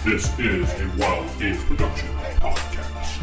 This is a Wild Games Production podcast.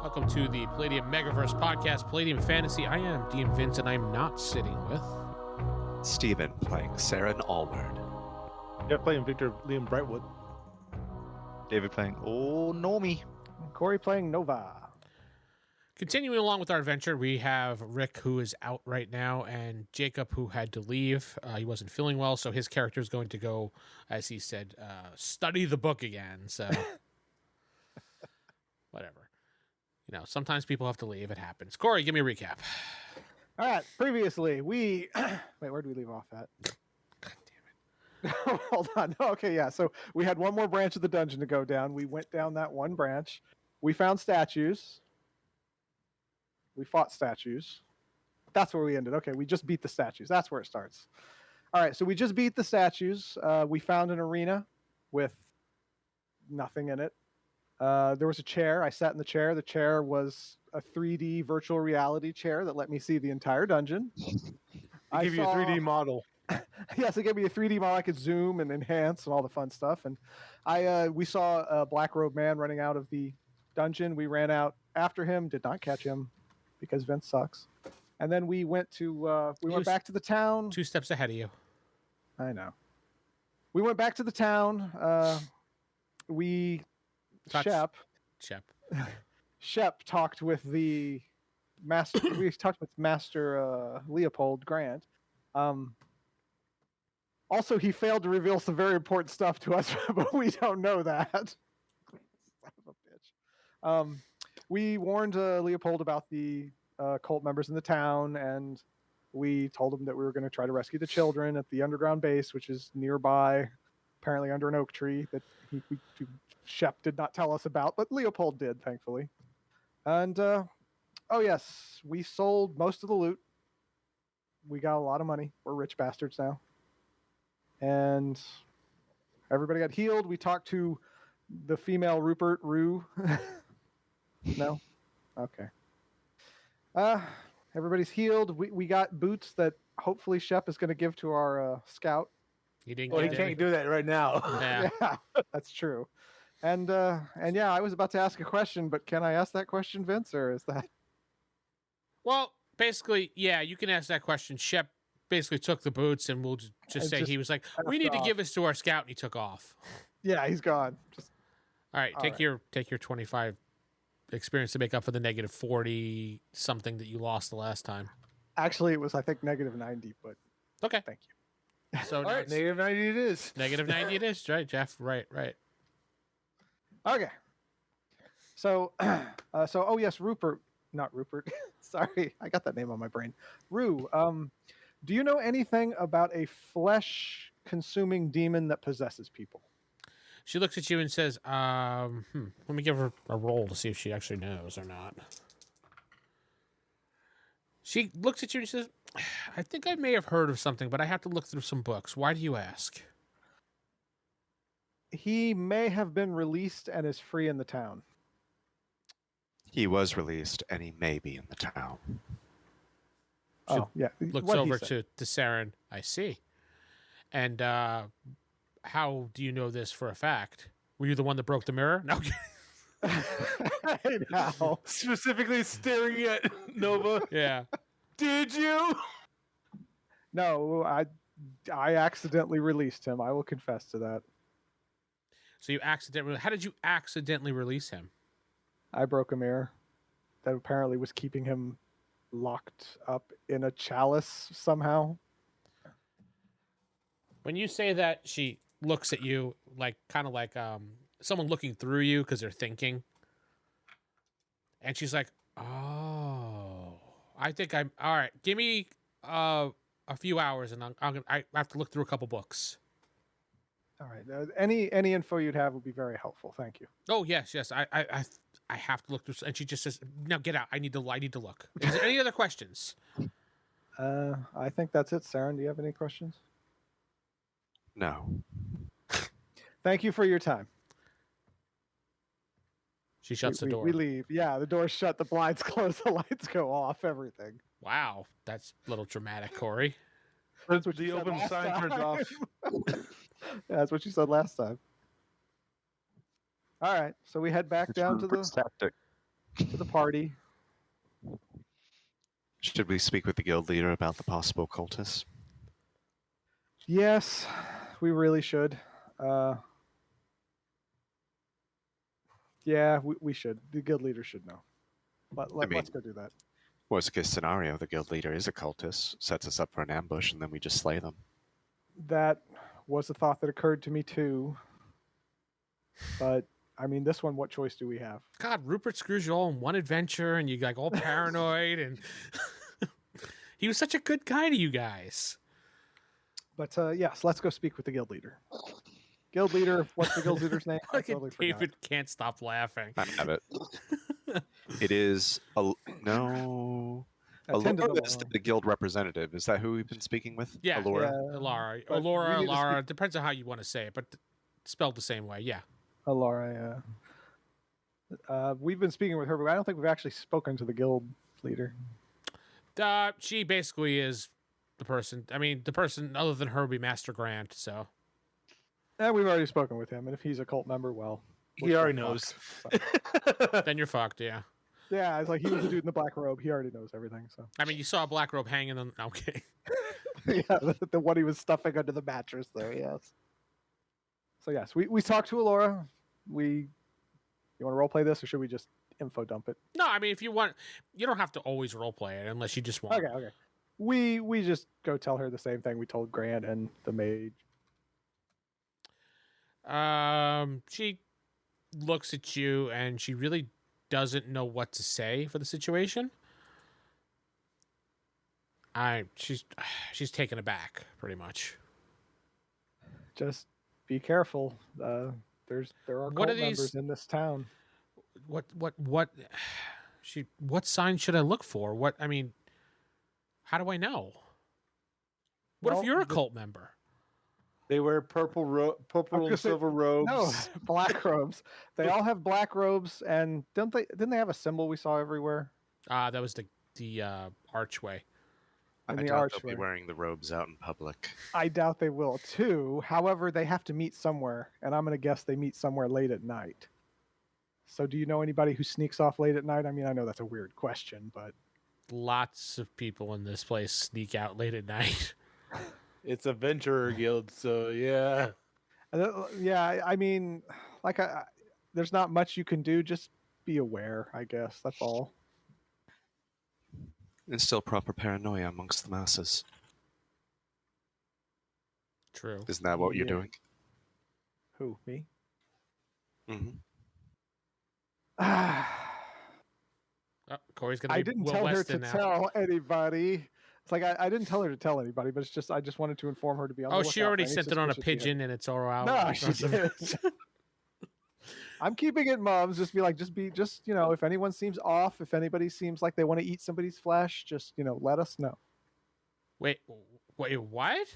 Welcome to the Palladin Megaverse podcast, Palladin Fantasy. I am DM Vince, and I'm not sitting with Steven playing Seran Allward. Geoff playing Victor Liam Brightwood. David playing Gnomey. Corey playing Nova. Continuing along with our adventure, we have Rick, who is out right now, and Jakob, who had to leave. He wasn't feeling well, so his character is going to go, as he said, study the book again. So, whatever. You know, sometimes people have to leave. It happens. Corey, give me a recap. All right. Previously, we wait. Where did we leave off at? God damn it! Hold on. Okay, yeah. So we had one more branch of the dungeon to go down. We went down that one branch. We found statues. We fought statues. That's where we ended. Okay, we just beat the statues. That's where it starts. All right. So we just beat the statues. We found an arena with nothing in it. There was a chair. I sat in the chair. The chair was a 3D virtual reality chair that let me see the entire dungeon. They give you a 3D model. Yes, it gave me a 3D model. I could zoom and enhance and all the fun stuff. And we saw a black robe man running out of the dungeon. We ran out after him. Did not catch him because Vince sucks. And then we went back to the town. 2 steps ahead of you. I know. We went back to the town. Shep talked with the master. We talked with Master Leopold Grant. Also, he failed to reveal some very important stuff to us, but we don't know that. Son of a bitch. We warned Leopold about the cult members in the town, and we told him that we were going to try to rescue the children at the underground base, which is nearby, apparently under an oak tree that Shep did not tell us about, but Leopold did, thankfully. And, oh yes, we sold most of the loot. We got a lot of money. We're rich bastards now. And everybody got healed. We talked to the female Rue. No? Okay. Everybody's healed. We got boots that hopefully Shep is going to give to our scout. He didn't. Well, he can't do that right now. Yeah. Yeah, that's true. And yeah, I was about to ask a question, but can I ask that question, Vince, or is that? Well, basically, yeah, you can ask that question. Shep basically took the boots, and we'll just say he was like, "We need to give this to our scout," and he took off. Yeah, he's gone. All right, take your 25 experience to make up for the negative 40 something that you lost the last time. Actually, it was I think negative 90, but Okay, thank you. so All right, negative 90 it is. negative 90 it is, right, Jeff? Right. Okay. So, oh yes, not Rupert. Sorry, I got that name on my brain. Rue, do you know anything about a flesh-consuming demon that possesses people? She looks at you and says, let me give her a roll to see if she actually knows or not. She looks at you and says, I think I may have heard of something, but I have to look through some books. Why do you ask? He may have been released and is free in the town. He was released, and he may be in the town. She Oh, yeah. Looks what he over said. to Seran. I see. And how do you know this for a fact? Were you the one that broke the mirror? No. I know. Specifically staring at Nova. Yeah. Did you? No, I accidentally released him. I will confess to that. So you accidentally. How did you accidentally release him? I broke a mirror that apparently was keeping him locked up in a chalice somehow. When you say that, she looks at you like kind of like someone looking through you because they're thinking, and she's like, "Oh, I think I'm all right. Give me a few hours, and I have to look through a couple books." All right. Any info you'd have would be very helpful. Thank you. Oh yes. I have to look through. And she just says, "Now get out. I need to look." Is there any other questions? I think that's it. Seran, do you have any questions? No. Thank you for your time. She shuts the door. We leave. Yeah, the door's shut, the blinds close, the lights go off, everything. Wow, that's a little dramatic, Corey. That's what The you said open last sign turns time. off. Yeah, that's what you said last time. All right, so we head back down to Tactic. the party. Should we speak with the guild leader about the possible cultists? Yes, we really should. Yeah, we should. The guild leader should know. But let's go do that. Worst case scenario, the guild leader is a cultist, sets us up for an ambush, and then we just slay them. That was a thought that occurred to me too. But I mean, this one, what choice do we have? God, Rupert screws you all in one adventure, and you like all paranoid, and he was such a good guy to you guys. But yes, let's go speak with the guild leader. Guild leader, what's the guild leader's name? I Look at totally forgot. David can't stop laughing. I have it. It is no. Attend to Allura is the guild representative. Is that who we've been speaking with? Yeah, Allura? Yeah. Laura, But Laura, we need to Laura. Depends on how you want to say it, but spelled the same way. Yeah. Laura, we've been speaking with her, but I don't think we've actually spoken to the guild leader. She basically is the person. I mean, the person other than her would be Master Grant. So We've already spoken with him, and if he's a cult member, well, He already knows. then you're fucked. Yeah. Yeah, it's like he was the dude in the black robe. He already knows everything. So I mean, you saw a black robe hanging on. Okay. yeah, the one he was stuffing under the mattress there. Yes. So yes, we talked to Allura. You want to role play this, or should we just info dump it? No, I mean, if you want, you don't have to always role play it unless you just want. Okay. We just go tell her the same thing we told Grant and the mage. She looks at you and she really doesn't know what to say for the situation. She's taken aback pretty much. Just be careful. There are What cult are these- members in this town. What sign should I look for? I mean, how do I know? What Well, if you're a cult member? They wear purple gonna and say- silver robes. No, black robes. They all have black robes, and didn't they have a symbol we saw everywhere? That was the archway. I In the doubt they'll archway. be wearing the robes out in public. I doubt they will too. However, they have to meet somewhere, and I'm going to guess they meet somewhere late at night. So, do you know anybody who sneaks off late at night? I mean, I know that's a weird question, but Lots of people in this place sneak out late at night. It's a venturer guild, so yeah. yeah, I mean, like, there's not much you can do. Just be aware, I guess. That's all. Instill proper paranoia amongst the masses. True. Isn't that what you're Yeah. doing? Who, me? Mm-hmm. Oh, Corey's gonna. I Be didn't Will tell her Weston to now. tell anybody. It's like I didn't tell her to tell anybody, but it's just I just wanted to inform her to be on the Oh, lookout she for already any sent it on a suspicious behavior. pigeon, and it's all out. No, she did. I'm keeping it mums. Just be like, if anyone seems off, if anybody seems like they want to eat somebody's flesh, just let us know. Wait, what?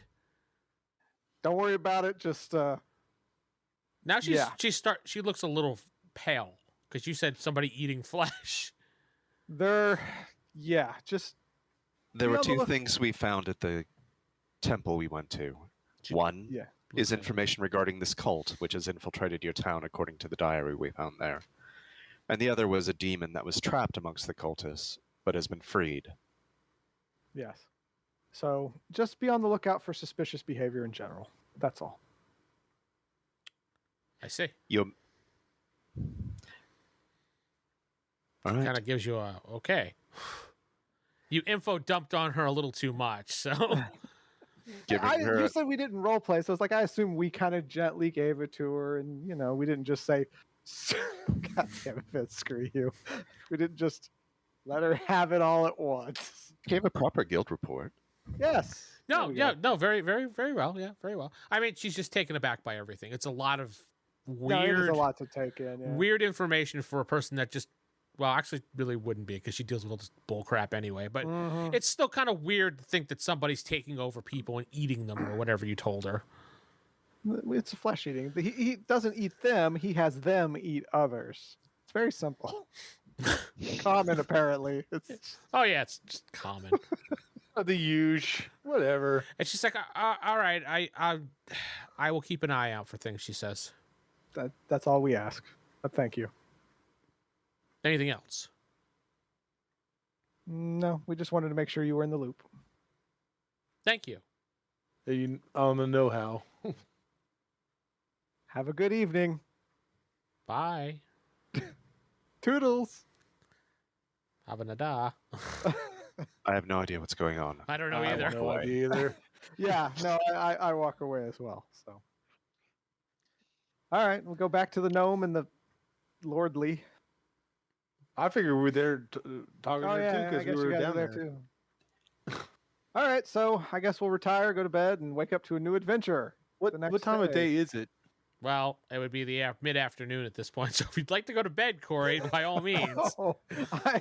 Don't worry about it. Just Now Yeah. she looks a little pale because you said somebody eating flesh. just There Be were on the two look- things we found at the temple we went to. One yeah. is information regarding this cult, which has infiltrated your town according to the diary we found there. And the other was a demon that was trapped amongst the cultists, but has been freed. Yes. So just be on the lookout for suspicious behavior in general. That's all. I see. All right. Kind of gives you a okay. You info dumped on her a little too much, so Giving her You said we didn't role play, so it's like I assume we kind of gently gave it to her, and we didn't just say, "God damn it, Fitz, screw you." We didn't just let her have it all at once. gave a proper guild report. Yes. No, we yeah, go. no, very, very, very well. Yeah, very well. I mean, she's just taken aback by everything. It's a lot of No, it is weird, a lot to take in. Yeah. weird information for a person that just, well, actually, really wouldn't be because she deals with all this bull crap anyway. But Mhm. it's still kind of weird to think that somebody's taking over people and eating them or whatever you told her. It's flesh eating. He doesn't eat them. He has them eat others. It's very simple. Common, apparently. It's Oh yeah, it's just common. The huge, whatever. And she's like, all right, I will keep an eye out for things. She says. that's all we ask. But thank you. Anything else? No, we just wanted to make sure you were in the loop. Thank you. You on the know-how. Have a good evening. Bye. Toodles. Have a nada. I have no idea what's going on. I don't know I either. have no idea either. Yeah, no, I walk away as well. So, all right, we'll go back to the gnome and the lordly. I figured we were there talking Oh there yeah, too I because we guess you were guys down are there there. too. All right, so I guess we'll retire, go to bed, and wake up to a new adventure. What the next what time of day. day is it? Well, it would be the mid-afternoon at this point. So if you'd like to go to bed, Corey, by all means. Oh, I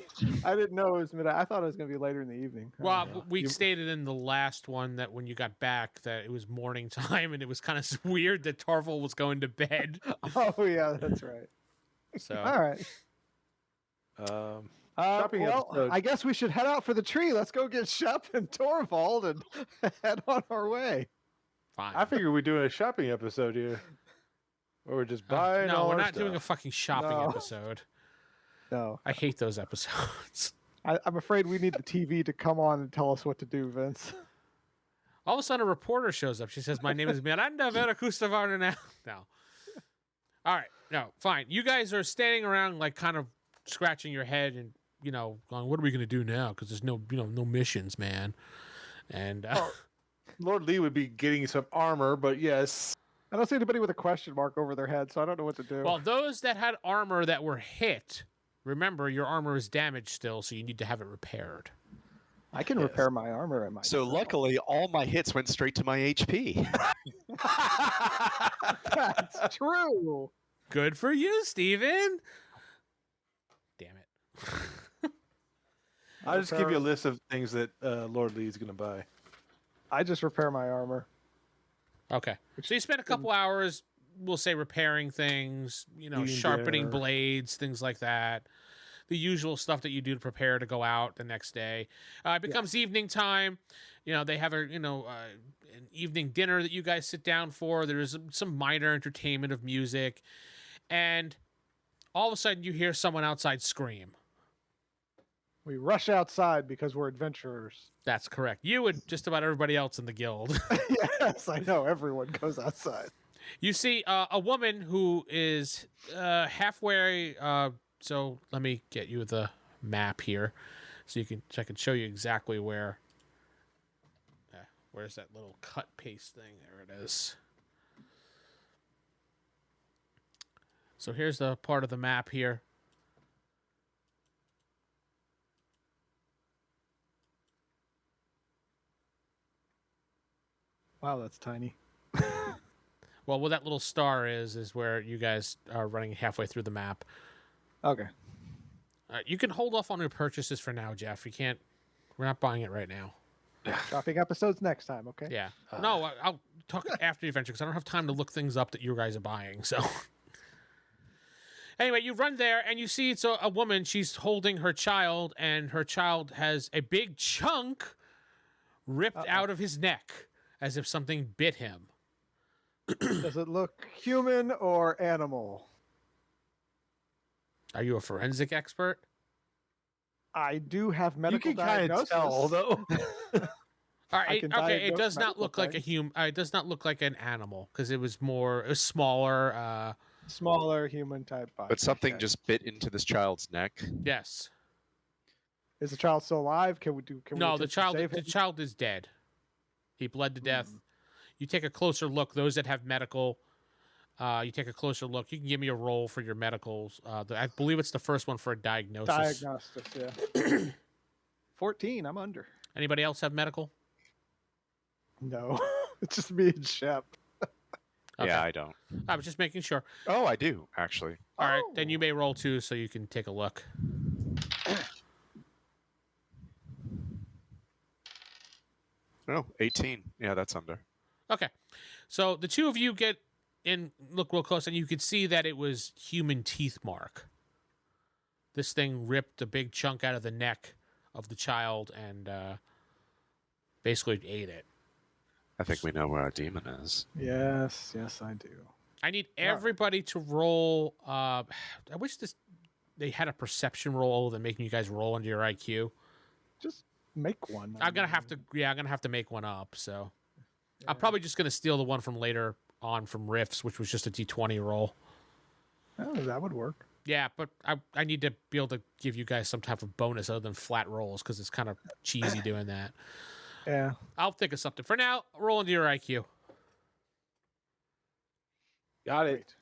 didn't know it was midnight. I thought it was going to be later in the evening. Well, know. we You- stated in the last one that when you got back that it was morning time, and it was kind of weird that Torvald was going to bed. Oh yeah, that's right. So All right. Shopping Well, episode. I guess we should head out for the tree. Let's go get Shep and Torvald and head on our way. fine. I figured we're doing a shopping episode here. Or we're just buying no, all we're our not doing a stuff. fucking shopping No. episode. No, I hate those episodes. I'm afraid we need the TV to come on and tell us what to do, Vince. All of a sudden, a reporter shows up. She says, "My name is Miranda Veracusta now." No. All right. No, fine. You guys are standing around, like, kind of scratching your head and, going, "What are we going to do now?" Because there's no, no missions, man. And Lord Lee would be getting some armor, but yes. I don't see anybody with a question mark over their head, so I don't know what to do. well, those that had armor that were hit, remember your armor is damaged still, so you need to have it repaired. I can repair my armor and my. So luckily, all my hits went straight to my HP. That's true. Good for you, Steven. Damn it. I'll just give you a list of things that Lord Lee's going to buy. I just repair my armor. Okay. So you spent a couple hours, we'll say, repairing things, Eating sharpening dinner. blades, things like that. The usual stuff that you do to prepare to go out the next day. It becomes evening time. They have an evening dinner that you guys sit down for. There's some minor entertainment of music. And all of a sudden you hear someone outside scream. We rush outside because we're adventurers. That's correct. You and just about everybody else in the guild. Yes, I know. Everyone goes outside. You see a woman who is halfway. So let me get you the map here, so I can show you exactly where. Where's that little cut paste thing? There it is. So here's the part of the map here. Wow, that's tiny. Well, where that little star is where you guys are running halfway through the map. Okay. You can hold off on your purchases for now, Jeff. You can't. We're not buying it right now. Shopping episodes next time, okay? Yeah. No, I'll talk after the adventure because I don't have time to look things up that you guys are buying. So, anyway, you run there and you see it's a woman. She's holding her child, and her child has a big chunk ripped out of his neck as if something bit him. Does it look human or animal? Are you a forensic expert? I do have medical you can kind of diagnosis. tell, though. All I right, can okay. It diagnose does not medical look like a things. human. It does not look like an animal because it was smaller. Smaller human type body. But something Okay. just bit into this child's neck. Yes. Is the child still alive? Can we No, the attempt to child. save The him? child is dead. He bled to death. You take a closer look. Those that have medical, you take a closer look. You can give me a roll for your medicals. I believe it's the first one for a diagnosis. Diagnosis, yeah. 14, I'm under. Anybody else have medical? No, it's just me and Shep. Okay. Yeah, I don't. I was just making sure. Oh, I do, actually. All right, then you may roll 2 so you can take a look. No, 18. Yeah, that's under. Okay. So the two of you get in, look real close, and you can see that it was human teeth mark. This thing ripped a big chunk out of the neck of the child and basically ate it. I think we know where our demon is. Yes, I do. I need everybody to roll. I wish they had a perception roll than making you guys roll under your IQ. Just make one. I'm gonna have to make one up. So I'm probably just gonna steal the one from later on from Riffs, which was just a D20 roll. Oh, that would work. Yeah, but I need to be able to give you guys some type of bonus other than flat rolls because it's kind of cheesy doing that. Yeah. I'll think of something. For now, roll into your IQ. Got it.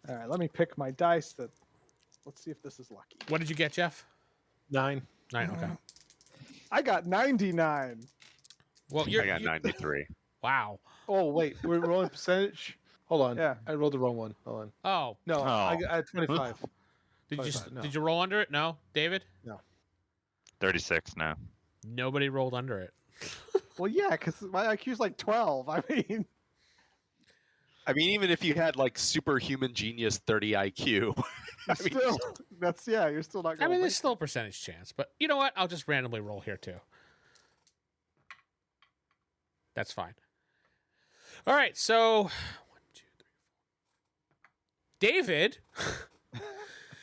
All right, let me pick my dice. Let's see if this is lucky. What did you get, Jeff? 9. 9, okay. I got 99. Well, I got 93. Wow. Oh, wait. We're rolling percentage? Hold on. Yeah. I rolled the wrong one. Hold on. Oh, No, Oh. I had 25. No. did you roll under it? No, David. 36 now. Nobody rolled under it. Well, yeah, because my IQ's like 12. I mean, Even if you had like superhuman genius 30 IQ, you're still not going. There's still a percentage chance, but you know what? I'll just randomly roll here too. That's fine. All right, so 1, 2, 3, 4. David,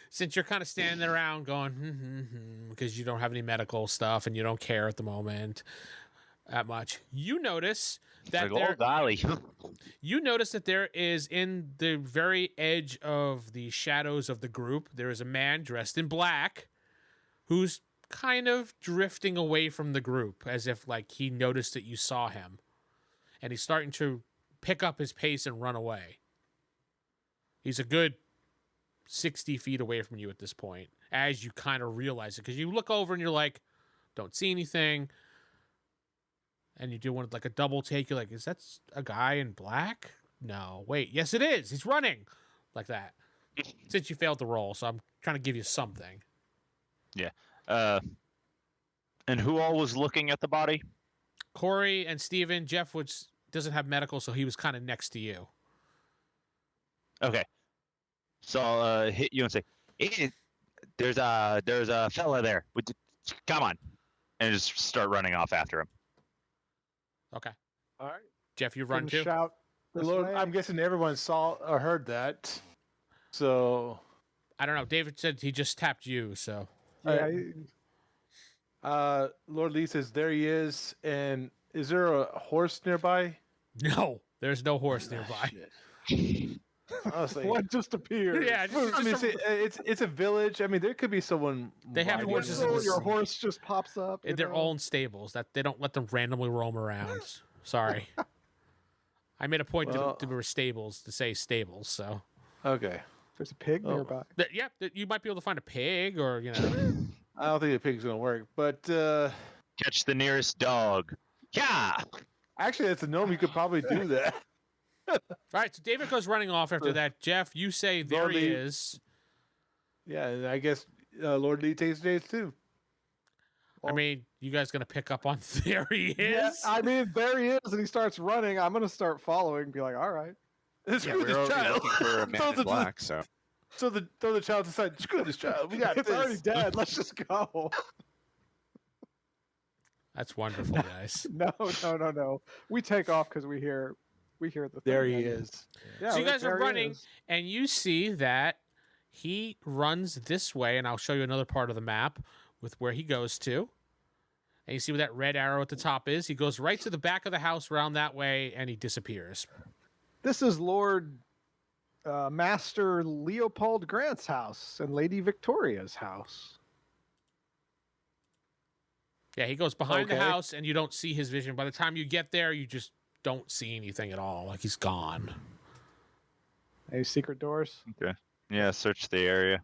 since you're kind of standing around going, because you don't have any medical stuff and you don't care at the moment that much, you notice that Like, golly. you notice that there is in the very edge of the shadows of the group, there is a man dressed in black who's kind of drifting away from the group as if like he noticed that you saw him. And he's starting to pick up his pace and run away. He's a good 60 feet away from you at this point as you kind of realize it. Because you look over and you're like, don't see anything. And you do one like a double take. You're like, is that a guy in black? No, wait. Yes, it is. He's running like that. Since you failed to roll, so I'm trying to give you something. Yeah. And who all was looking at the body? Corey and Steven. Jeff doesn't have medical, so he was kind of next to you. Okay. So I'll hit you and say, hey, there's a fella there. Come on. And just start running off after him. Okay. All right. Jeff, you run too? Shout. this Lord, way. I'm guessing everyone saw or heard that. So, I don't know. David said he just tapped you, so. Yeah, Lord Lee says, there he is. And is there a horse nearby? No, there's no horse nearby. I was like, what just appeared? Yeah, I mean, it's a village. There could be someone. They have riding horses around. in the Your horse just pops up. In their own stables. That they don't let them randomly roam around. Sorry. I made a point Well- to were stables to say stables, so. Okay. There's a pig Oh. nearby. You might be able to find a pig or, I don't think the pig's gonna work, but Catch the nearest dog. Yeah. actually, that's a gnome. You could probably do that. All right, so David goes running off after that. Jeff, you say there he Lordy. is. Yeah, and I guess Lord Lee takes days too. You guys going to pick up on there he Yeah, is? there he is, and he starts running. I'm gonna start following and be like, all right. Screw we're this already child. looking for a man Throw in the- black, so. throw the child aside. Screw this child. We got It's this. already dead. Let's just go. That's wonderful, guys. No. We take off because we hear the. There thing he again. is. Yeah, So you guys are there he running, is. and you see that he runs this way, and I'll show you another part of the map with where he goes to. And you see where that red arrow at the top is? He goes right to the back of the house around that way, and he disappears. This is Lord Master Leopold Grant's house and Lady Victoria's house. Yeah, he goes behind the Okay. house, and you don't see his vision. By the time you get there, you just don't see anything at all. Like he's gone. Any secret doors? Okay. Yeah, search the area.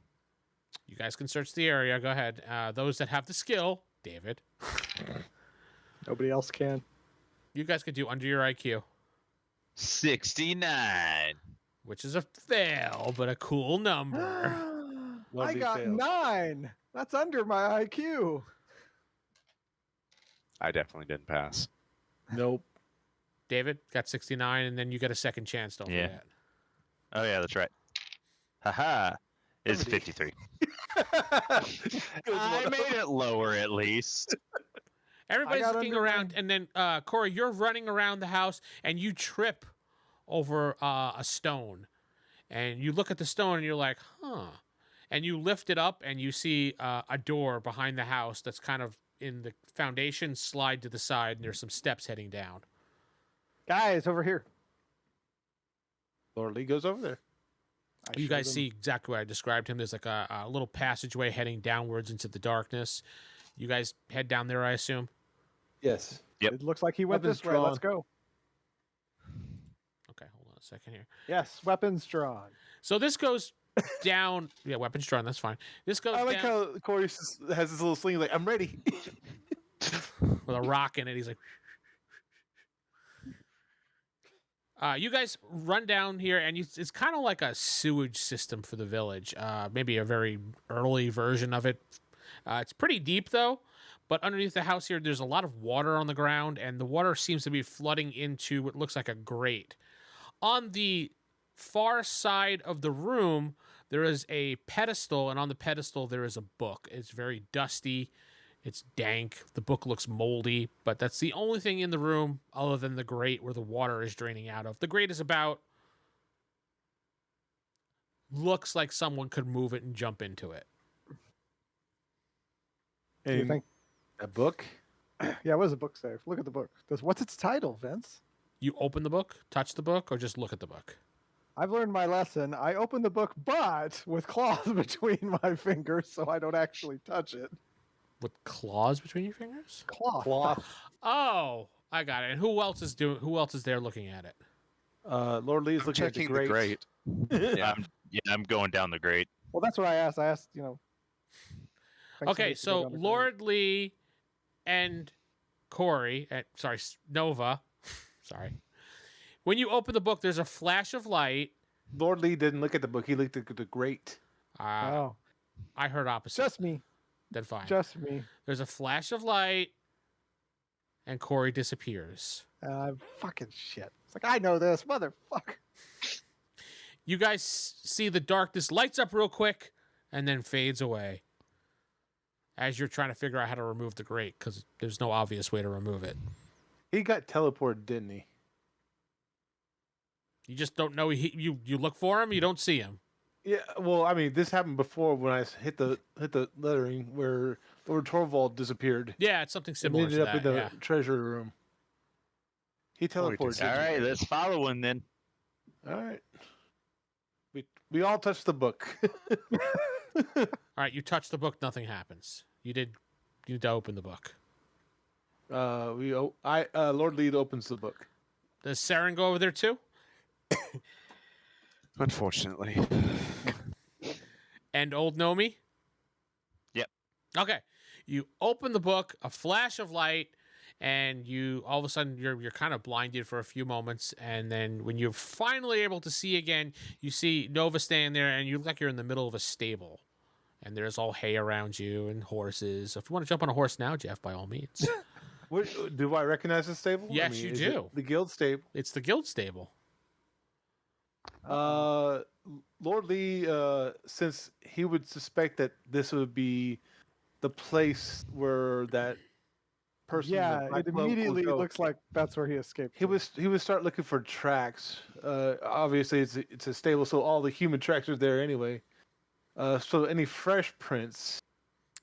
You guys can search the area. Go ahead. Those that have the skill, David. Nobody else can. You guys could do under your IQ, 69. which is a fail, but a cool number. I Lovely got fails. 9. That's under my IQ. I definitely didn't pass. Nope. David got 69, and then you get a second chance. Don't Yeah. forget. Oh yeah, that's right. Haha. It's 70. 53. I made it lower at least. Everybody's got looking under around, and then Corey, you're running around the house, and you trip over a stone, and you look at the stone, and you're like, "Huh," and you lift it up, and you see a door behind the house that's kind of in the foundation, slide to the side, and there's some steps heading down. Guys, over here. Lord Lee goes over there. I You showed guys them. see exactly what I described him. There's like a little passageway heading downwards into the darkness. You guys head down there, I assume. Yes. Yep. It looks like he went Weapons this way. Let's drawn. go. Okay, hold on a second here. Yes, weapons drawn. So this goes down. Yeah, weapons drawn. That's fine. This goes I like down how Corey has this little sling. Like, I'm ready. with a rock in it. He's like, you guys run down here, and it's kind of like a sewage system for the village. Maybe a very early version of it. It's pretty deep, though. But underneath the house here, there's a lot of water on the ground, and the water seems to be flooding into what looks like a grate. On the far side of the room, there is a pedestal, and on the pedestal, there is a book. It's very dusty. It's dank. The book looks moldy, but that's the only thing in the room other than the grate where the water is draining out of. The grate is looks like someone could move it and jump into it. Do you And think? a book. Yeah, what does the book say? Look at the book. What's its title, Vince? You open the book, touch the book, or just look at the book? I've learned my lesson. I open the book, but with claws between my fingers, so I don't actually touch it. With claws between your fingers? Cloth. Oh, I got it. And who else is there looking at it? Lord Lee's I'm looking at checking the the grate. grate. Yeah. I'm going down the grate. Well, that's what I asked. I asked, thanks Okay, to so go down the Lord Lee and Corey, Nova, sorry. When you open the book, there's a flash of light. Lord Lee didn't look at the book. He looked at the grate. grate. Oh, I heard opposite. just me. Then fine. Just me. There's a flash of light, and Corey disappears. Fucking shit. It's like, I know this, motherfucker. You guys see the darkness lights up real quick and then fades away as you're trying to figure out how to remove the grate because there's no obvious way to remove it. He got teleported, didn't he? You just don't know. You look for him, you don't see him. Yeah. Well, I mean, this happened before when I hit the lettering where Lord Torvald disappeared. Yeah, it's something And similar ended to up that. in the Yeah. treasure room. He teleported. All right, let's follow him then. All right. We all touched the book. All right, you touch the book, nothing happens. You did open the book. Lord Lee opens the book. Does Seran go over there too? Unfortunately. And old Gnomey? Yep. Okay. You open the book, a flash of light, and you all of a sudden you're kind of blinded for a few moments, and then when you're finally able to see again, you see Nova standing there, and you look like you're in the middle of a stable, and there's all hay around you and horses. If you want to jump on a horse now, Geoff, by all means. Do I recognize the stable? Yes, you is do. it the guild stable. It's the guild stable. Lord Lee, since he would suspect that this would be the place where that person, in the Yeah, black it cloak would immediately go, looks like that's where he escaped. he to. would start looking for tracks. Obviously, it's a stable, so all the human tracks are there anyway. So any fresh prints?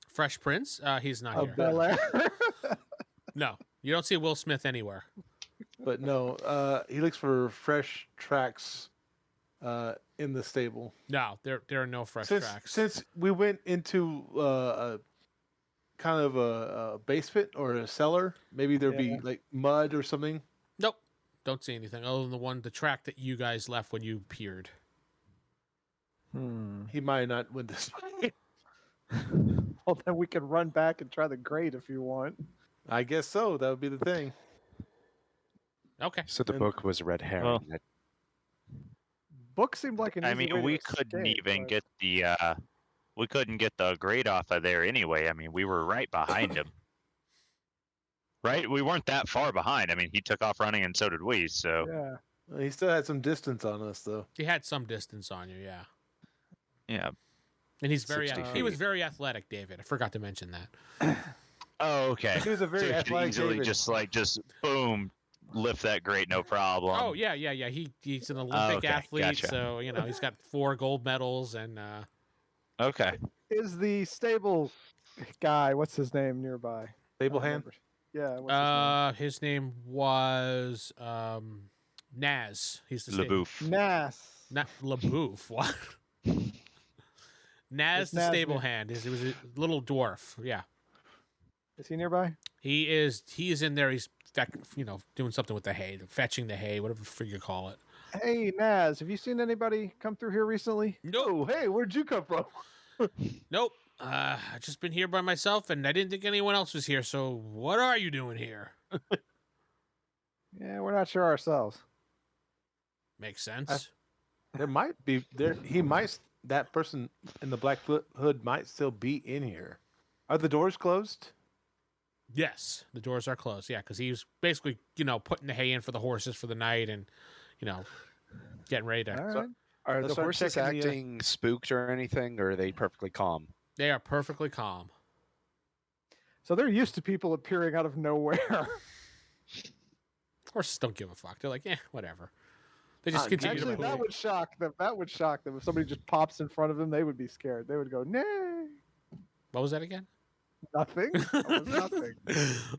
Fresh Prince? He's not Of here. Bel Air. No, you don't see Will Smith anywhere. But no, he looks for fresh tracks in the stable. No, there are no fresh Since tracks. since we went into a kind of a basement or a cellar, maybe there'd be Yeah. like mud or something. Nope, don't see anything other than the track that you guys left when you peered. He might not win this way. Well, then we can run back and try the grate if you want. I guess so. That would be the thing. Okay. So the And- book was a red herring. Well- that- Book seemed like an I easy mean, way to we couldn't escape, even but- get we couldn't get the grate off of there anyway. I mean, we were right behind him. Right? We weren't that far behind. I mean, he took off running and so did we. So Yeah. He still had some distance on us, though. He had some distance on you, yeah. yeah. And he's very 60 he was feet. very athletic, David. I forgot to mention that. Oh, okay. He was a So very he could athletic easily David. just boom, lift that grate, no problem. Oh yeah. He's an Olympic okay, athlete, gotcha. so he's got 4 gold medals and Okay. Is the stable guy? What's his name nearby? Stable I don't hand. remember. Yeah. What's his name was Naz. He's the LeBouf. his name? Nas. Not LeBouf. What? Naz It's the Naz stable near- hand. He was a little dwarf. Yeah. Is he nearby? He is in there. He's doing something with the hay, fetching the hay, whatever you call it. Hey, Naz, have you seen anybody come through here recently? Oh, hey, where'd you come from? Nope. I've just been here by myself, and I didn't think anyone else was here. So, what are you doing here? Yeah, we're not sure ourselves. Makes sense. There might be there. That person in the black hood might still be in here. Are the doors closed? Yes, the doors are closed. Yeah, because he was basically, putting the hay in for the horses for the night, and getting ready to. All So- right. Are Let's the start horses checking the, acting spooked or anything, or are they perfectly calm? They are perfectly calm. So they're used to people appearing out of nowhere. Horses don't give a fuck. They're like, whatever. They just continue Actually, to that pull. would shock them. That would shock them. If somebody just pops in front of them, they would be scared. They would go, "Nay, What was that again? nothing. That was nothing."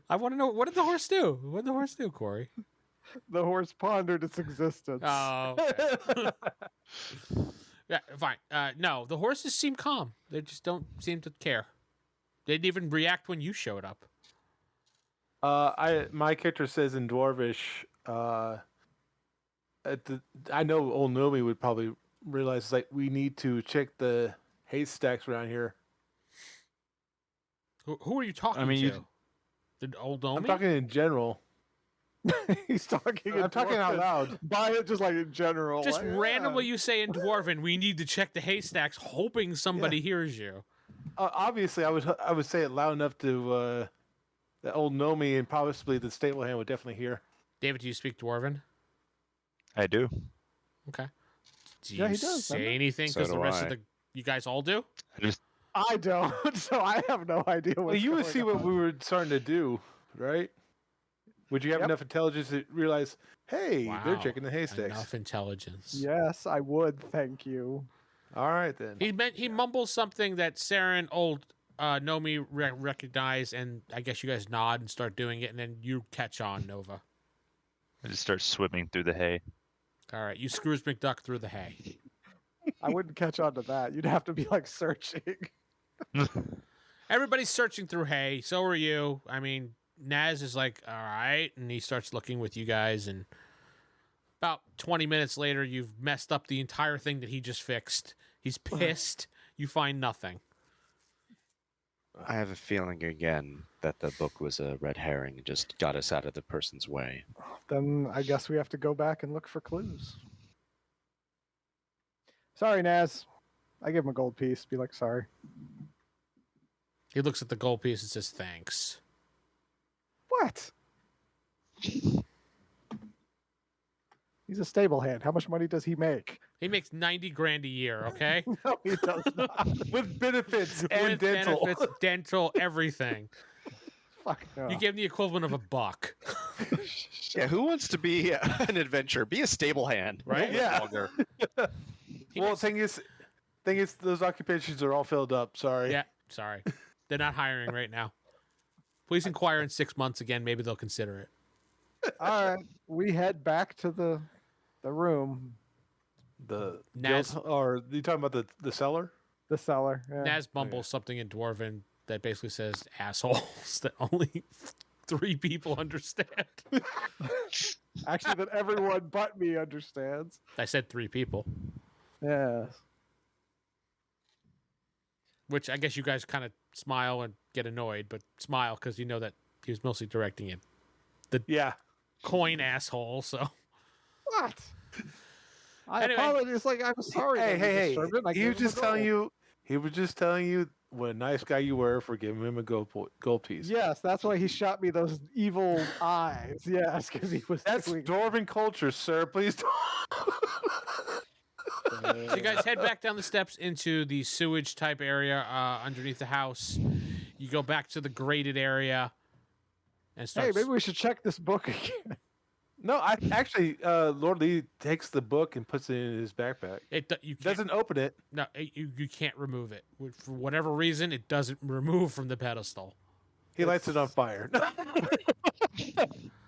I want to know, what did the horse do? What did the horse do, Corey? The horse pondered its existence. Oh, okay. Yeah, fine. No, the horses seem calm. They just don't seem to care. They didn't even react when you showed up. My character says in Dwarvish. I know old Gnome would probably realize it's like we need to check the haystacks around here. Who are you talking I mean, to? you- The old Gnome? I'm talking in general. He's talking. in I'm talking out Dwarven. loud. By it, just like in general. Just like, randomly you say in Dwarven, we need to check the haystacks, hoping somebody hears you. Obviously, I would say it loud enough to the old Gnome and possibly the stable hand would definitely hear. David, do you speak Dwarven? I do. Okay. Do Yeah, you he does, say doesn't he? anything? So Because the do rest I. of you guys all do? I don't, so I have no idea. Well, What's you would going see what on. we were starting to do, right? Would you have Yep. enough intelligence to realize, hey, they're Wow. checking the haystacks? Enough intelligence. Yes, I would. Thank you. All right then. He mumbles something that Seran, old Gnomey recognize, and I guess you guys nod and start doing it, and then you catch on, Nova. I just start swimming through the hay. All right, you Scrooge McDuck through the hay. I wouldn't catch on to that. You'd have to be like searching. Everybody's searching through hay. So are you. I mean, Naz is like, all right, and he starts looking with you guys, and about 20 minutes later, you've messed up the entire thing that he just fixed. He's pissed. You find nothing. I have a feeling again that the book was a red herring and just got us out of the person's way. Then I guess we have to go back and look for clues. Sorry, Naz. I give him a gold piece. Be like, sorry. He looks at the gold piece and says, thanks. What? He's a stable hand. How much money does he make? He makes 90 grand a year, okay? No, he does not. With benefits and With dental. benefits, dental, everything. Fuck no. You gave him the equivalent of $1. Yeah, who wants to be an adventurer? Be a stable hand. Right? Yeah. Longer. He Well, makes- thing is, those occupations are all filled up. Sorry. Yeah, sorry. They're not hiring right now. Please inquire in 6 months again. Maybe they'll consider it. All right, we head back to the room, The Naz- guild- or you talking about the cellar? the cellar. Yeah. Naz mumbles something in Dwarven that basically says assholes that only 3 people understand. Actually, that everyone but me understands. I said 3 people, Yes. which I guess you guys kind of smile and get annoyed, but smile because you know that He was mostly directing it. Yeah. Coin asshole. So What? I Anyway. apologize. It's like I'm sorry. Hey, that hey, we hey! disturbed it, and I He gave was him a just telling gold. you. He was just telling you what a nice guy you were for giving him a gold piece. Yes, that's why he shot me those evil eyes. Yes, because he was. That's doing... dwarven culture, sir. Please don't. So you guys head back down the steps into the sewage type area underneath the house. You go back to the graded area and start. Hey, maybe we should check this book again. No, I actually, Lord Lee takes the book and puts it in his backpack. You can't, Doesn't open it. No, you can't remove it for whatever reason. It doesn't remove from the pedestal. He lights it on fire. No,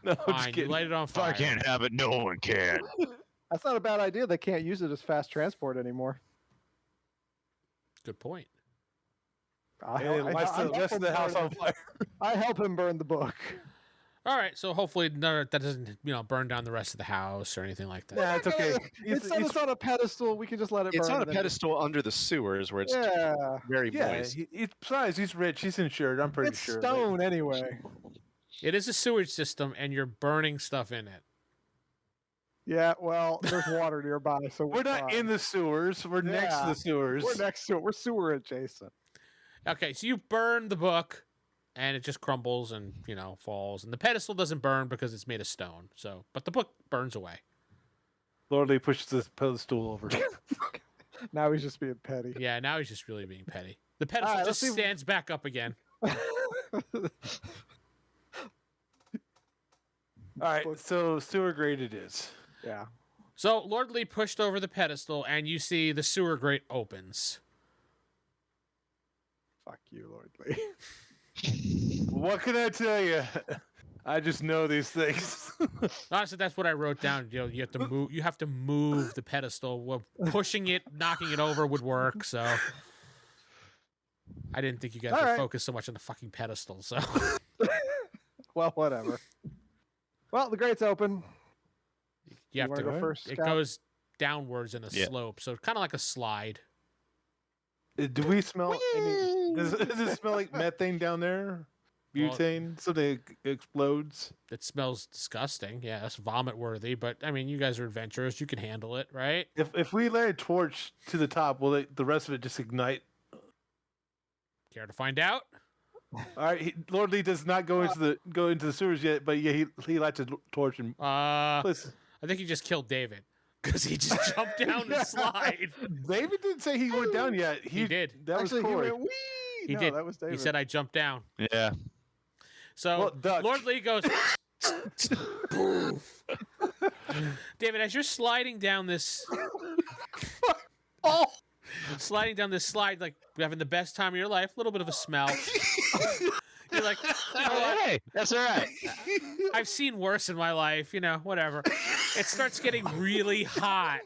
I'm just Fine, you kidding. light it on If I fire. can't have it, no one can. That's not a bad idea. They can't use it as fast transport anymore. Good point. I And it lights the rest of the house on fire. I help him burn the book. All right, so hopefully that doesn't burn down the rest of the house or anything like that. Yeah, it's okay. Instead, it's on a pedestal. We can just let it burn. It's on a and then- pedestal under the sewers where it's Yeah, very Yeah, moist. besides, he's rich. He's insured. I'm pretty it's sure. stone anyway. It is a sewage system, and you're burning stuff in it. Yeah, well, there's water nearby, so We're not in the sewers. We're next to Yeah. the sewers. We're next to it. We're sewer adjacent. Okay, so you burn the book, and it just crumbles and falls. And the pedestal doesn't burn because it's made of stone. So, but the book burns away. Lord Lee pushes the pedestal over. Now he's just being petty. Yeah, now he's just really being petty. The pedestal right, just let's see- stands back up again. All right, so sewer grade it is. Yeah. So Lord Lee pushed over the pedestal, and you see the sewer grate opens. Fuck you, Lord Lee. What can I tell you? I just know these things. Honestly, that's what I wrote down. You have to move. You have to move the pedestal. Well, pushing it, knocking it over would work. So I didn't think you guys All would right. focus so much on the fucking pedestal. So Well, whatever. Well, the grate's open. you have wanna to go first, It Scout? goes downwards in a Yeah. slope, so kind of like a slide. Do we smell any? Does it smell like methane down there? Well- Butane? Something explodes? It smells disgusting. Yeah, that's vomit worthy. But I mean, you guys are adventurers. You can handle it, right? If we lay a torch to the top, will the rest of it just ignite? Care to find out? All right, Lord Lee does not go into the sewers yet, but yeah, he lights a torch and I think you just killed David because he just jumped down the slide. David didn't say he went down yet. He did. That Actually, was he Corey. went, wee! He No, did. that was David. He said, "I jumped down." Yeah. So Well, duck. Lord Lee goes, poof. David, as you're sliding down this, sliding down this slide, like you're having the best time of your life, a little bit of a smell. You're like, you know what? Hey, that's all right. I've seen worse in my life, whatever. It starts getting really hot.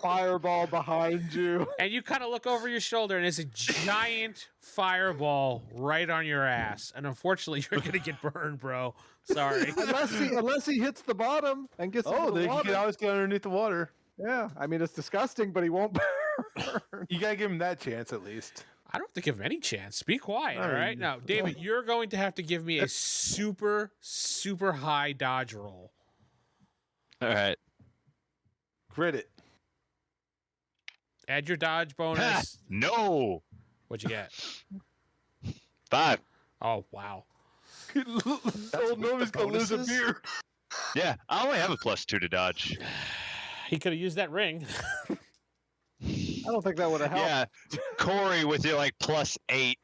Fireball behind you. And you kind of look over your shoulder, and there's a giant fireball right on your ass. And unfortunately, you're going to get burned, bro. Sorry. Unless he hits the bottom and gets Oh, into the then you water. can always get underneath the water. Yeah, I mean, it's disgusting, but he won't burn. You gotta give him that chance at least. I don't have to give him any chance. Be quiet, all All right? right. Now, David, you're going to have to give me a super, super high dodge roll. All right. Crit it. Add your dodge Ha! bonus. No. What'd you get? 5. Oh, wow. Old Gnomey's gonna lose a bonuses? beer. Yeah, I only have a +2 to dodge. He could have used that ring. I don't think that would have helped. Yeah, Corey with your +8.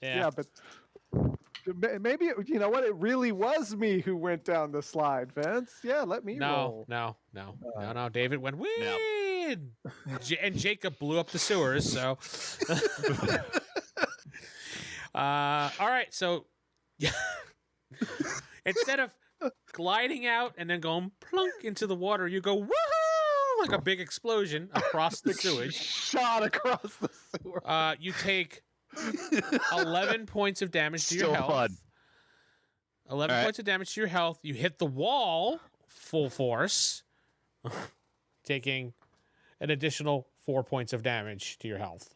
Yeah, but maybe you know what? It really was me who went down the slide, Vince. Yeah, let me roll. No. David went wee, and Jacob blew up the sewers. So, all right. So, instead of gliding out and then going plunk into the water, you go woohoo like a big explosion across the sewage. Shot across the sewer. You take 11 points of damage to your Still health. fun. 11 All right. points of damage to your health. You hit the wall full force, taking an additional 4 points of damage to your health.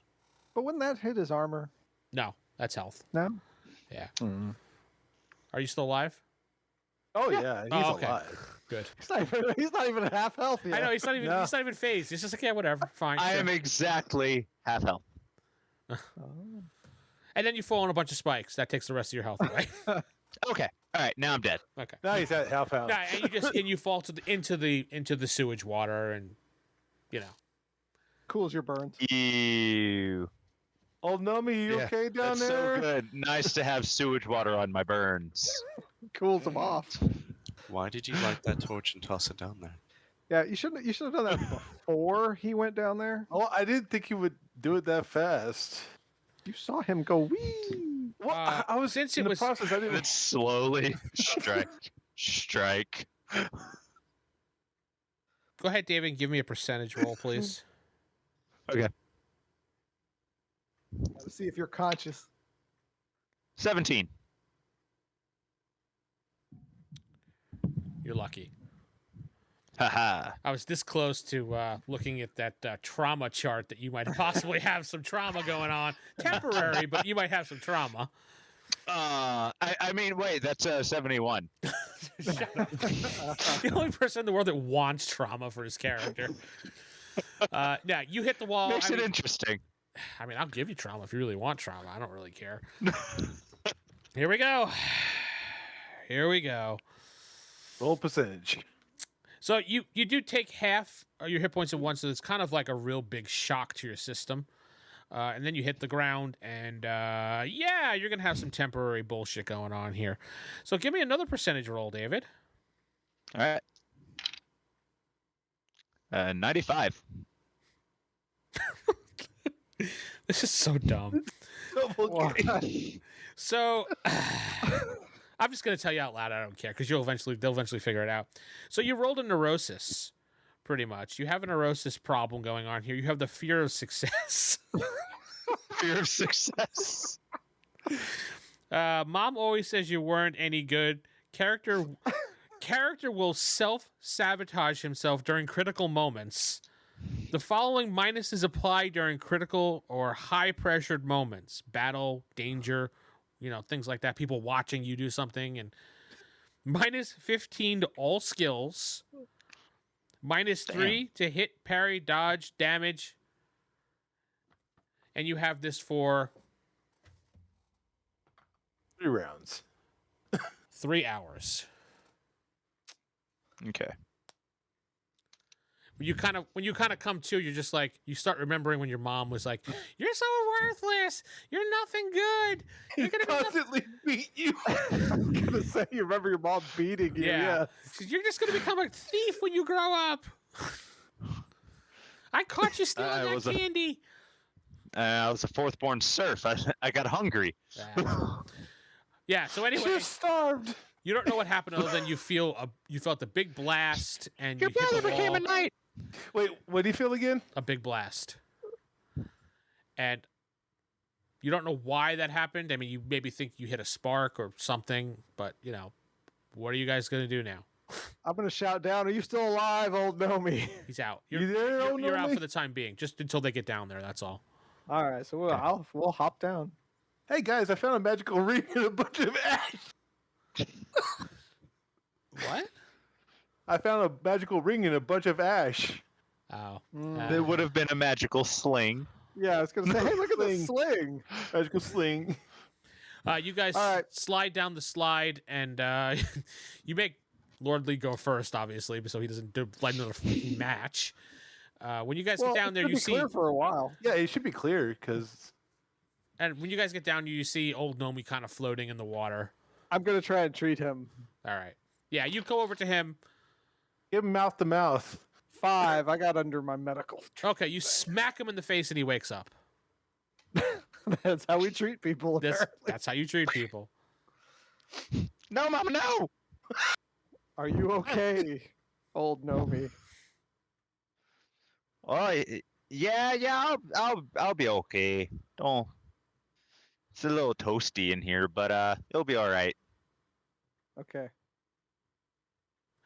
But wouldn't that hit his armor? No, that's health. No. Yeah. Mm. Are you still alive? Oh yeah, he's Oh, okay. alive. Good. He's not even at half health yet. I know he's not even No. he's not even phased. He's just like, yeah, whatever, fine. I sure. am exactly half health. Oh. And then you fall on a bunch of spikes. That takes the rest of your health away. Okay. All right. Now I'm dead. Okay. Now he's at half health. Yeah, and you fall into the sewage water, and you know. Cools your burns. Ew. Old Gnomey, you Yeah, okay down That's there? so good. Nice to have sewage water on my burns. Cools them off. Why did you light that torch and toss it down there? Yeah, you should have done that before he went down there. Oh, I didn't think he would do it that fast. You saw him go wee. Well, I was since in it the was- process. I didn't. Let's slowly strike. Go ahead, David, and give me a percentage roll, please. Okay. Let's see if you're conscious. 17. You're lucky. Haha. I was this close to looking at that trauma chart that you might possibly have some trauma going on. Temporary, but you might have some trauma. I mean, wait, that's 71. Shut up. The only person in the world that wants trauma for his character. Now, you hit the wall. Makes it interesting. I mean, I'll give you trauma if you really want trauma. I don't really care. Here we go. Here we go. Roll percentage. So you do take half of your hit points at once, so it's kind of like a real big shock to your system. And then you hit the ground, and yeah, you're going to have some temporary bullshit going on here. So give me another percentage roll, David. All right. 95. This is so dumb. Okay. So I'm just going to tell you out loud. I don't care because they'll eventually figure it out. So you rolled a neurosis, pretty much. You have a neurosis problem going on here. You have the fear of success. Fear of success. Mom always says you weren't any good. Character will self-sabotage himself during critical moments. The following minuses apply during critical or high-pressured moments. Battle, danger, things like that. People watching you do something. And minus 15 to all skills. Minus 3 to hit, parry, dodge, damage. And you have this for 3 rounds. 3 hours. Okay. When you kind of come to, you're just like, you start remembering when your mom was like, "You're so worthless. You're nothing good. You're gonna be Constantly beat you. I'm gonna say you remember your mom beating you. Yeah. You're just gonna become a thief when you grow up." I caught you stealing I that was a- candy. I was a fourth born serf. I got hungry. Yeah. So anyway, You're starved. you don't know what happened other than you felt a big blast and Your you hit brother the became wall. a knight. Wait, what do you feel again? A big blast. And you don't know why that happened. I mean, you maybe think you hit a spark or something, but what are you guys gonna do now? I'm gonna shout down. Are you still alive, old Gnomey? He's out. You there, old You're out Gnomey? for the time being, just until they get down there. That's all. All right, so we'll hop down. Hey guys, I found a magical ring and a bunch of ash. What? I found a magical ring and a bunch of ash. Oh. There would have been a magical sling. Yeah, I was gonna say, hey, look at this sling. Magical sling. You guys All right. slide down the slide, and you make Lord Lee go first, obviously, so he doesn't light another freaking match. When you guys Well, get down it there, should you be see, clear for a while. Yeah, it should be clear because and when you guys get down, you see old Gnomey kind of floating in the water. I'm gonna try and treat him. All right. Yeah, you go over to him. give him mouth to mouth. 5. I got under my medical. Okay, you smack him in the face, and he wakes up. That's how we treat people. That's how you treat people. No, Mama, no. Are you okay, old Gnomey? Oh, yeah. I'll be okay. Don't. It's a little toasty in here, but it'll be all right. Okay.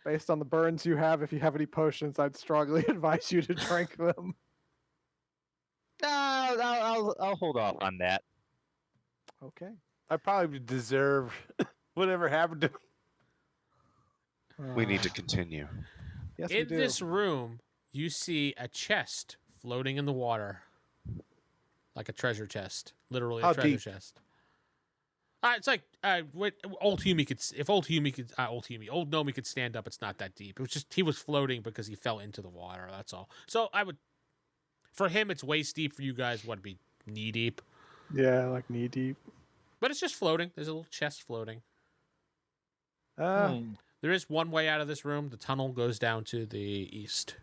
Based on the burns you have, if you have any potions, I'd strongly advise you to drink them. No, I'll hold off on that. Okay. I probably deserve whatever happened to me. We need to continue. Yes, we In do. this room, you see a chest floating in the water, like a treasure chest, literally a How treasure deep? chest. It's like what old Gnome could stand up. It's not that deep. It was just he was floating because he fell into the water. That's all. So for him, it's waist deep. For you guys, would be knee deep. Yeah, like knee deep. But it's just floating. There's a little chest floating. Hmm. There is one way out of this room. The tunnel goes down to the east.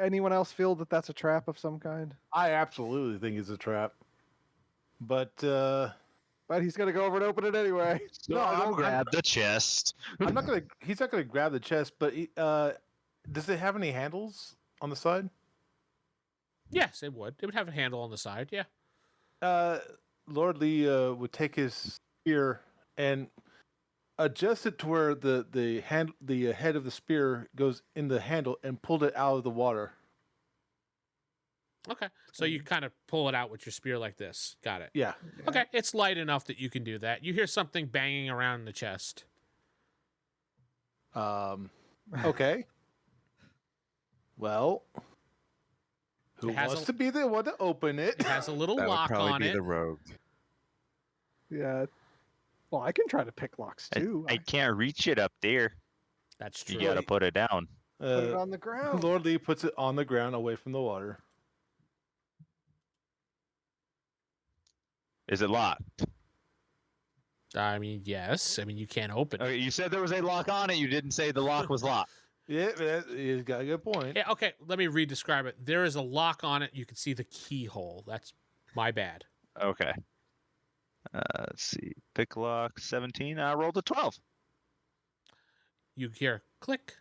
Anyone else feel that that's a trap of some kind? I absolutely think it's a trap. But But he's gonna go over and open it anyway. So I'll grab the chest. I'm not gonna. He's not gonna grab the chest. But does it have any handles on the side? Yes, it would. It would have a handle on the side. Yeah. Lord Lee would take his spear and adjust it to where the head of the spear goes in the handle and pulled it out of the water. Okay. So you kind of pull it out with your spear like this. Got it. Yeah. Okay. It's light enough that you can do that. You hear something banging around in the chest. Okay. Well, who It has wants a- to be the one to open it? It has a little That would lock probably on be it. the rogue. Yeah. Well, I can try to pick locks too. I can't reach it up there. That's You true. gotta put it down. Put it on the ground. Lord Lee puts it on the ground away from the water. Is it locked? I mean, yes. I mean, you can't open it. Okay, you said there was a lock on it. You didn't say the lock was locked. Yeah, he's got a good point. Yeah, okay, let me re-describe it. There is a lock on it. You can see the keyhole. That's my bad. Okay. Let's see. Pick lock 17. I rolled a 12. You hear click.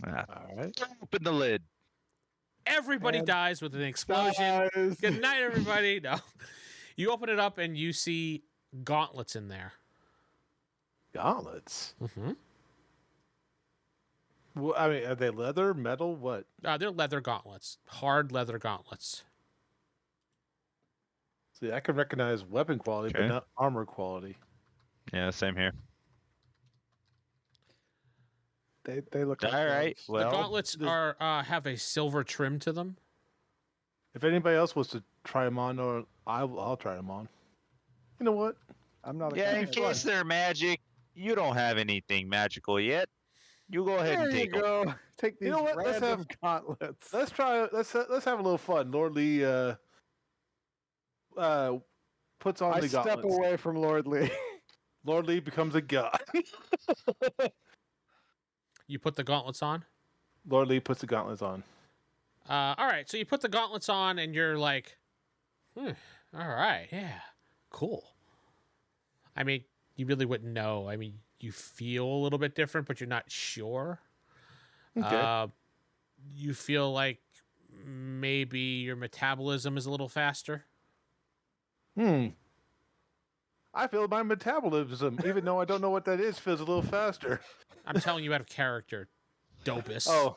All right. Open the lid. Everybody And dies with an explosion. Guys. Good night, everybody. No. You open it up and you see gauntlets in there. Gauntlets. Mm-hmm. Well, I mean, are they leather, metal, what? They're leather gauntlets. Hard leather gauntlets. See, I can recognize weapon quality, Okay. but not armor quality. Yeah, same here. They look All like right. gloves. Well, the gauntlets are have a silver trim to them. If anybody else wants to try them on, or I'll try them on. You know what? I'm not a yeah, in guy. case they're magic, you don't have anything magical yet. You go ahead There and you take them. go. Take these You know what? Let's random gauntlets. Let's try. Let's have a little fun. Lord Lee puts on I the step gauntlets. away from Lord Lee. Lord Lee becomes a god. You put the gauntlets on. Lord Lee puts the gauntlets on. All right, so you put the gauntlets on, and you're like, all right, yeah, cool. I mean, you really wouldn't know. I mean, you feel a little bit different, but you're not sure. Okay. You feel like maybe your metabolism is a little faster. I feel my metabolism, even though I don't know what that is, feels a little faster. I'm telling you out of character, dopest. Oh.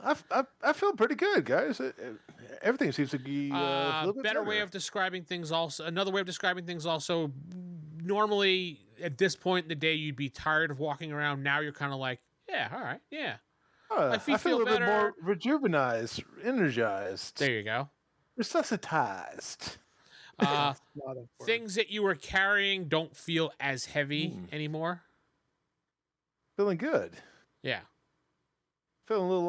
I feel pretty good, guys. Everything seems to be a little bit better way of describing things. Also, another way of describing things. Also, normally at this point in the day, you'd be tired of walking around. Now you're kind of like, yeah, all right, yeah. I feel feel a little bit more better. rejuvenized, energized, There you go. resuscitized. Uh, Not a word. things that you were carrying don't feel as heavy anymore. Feeling good. Yeah. Feeling a little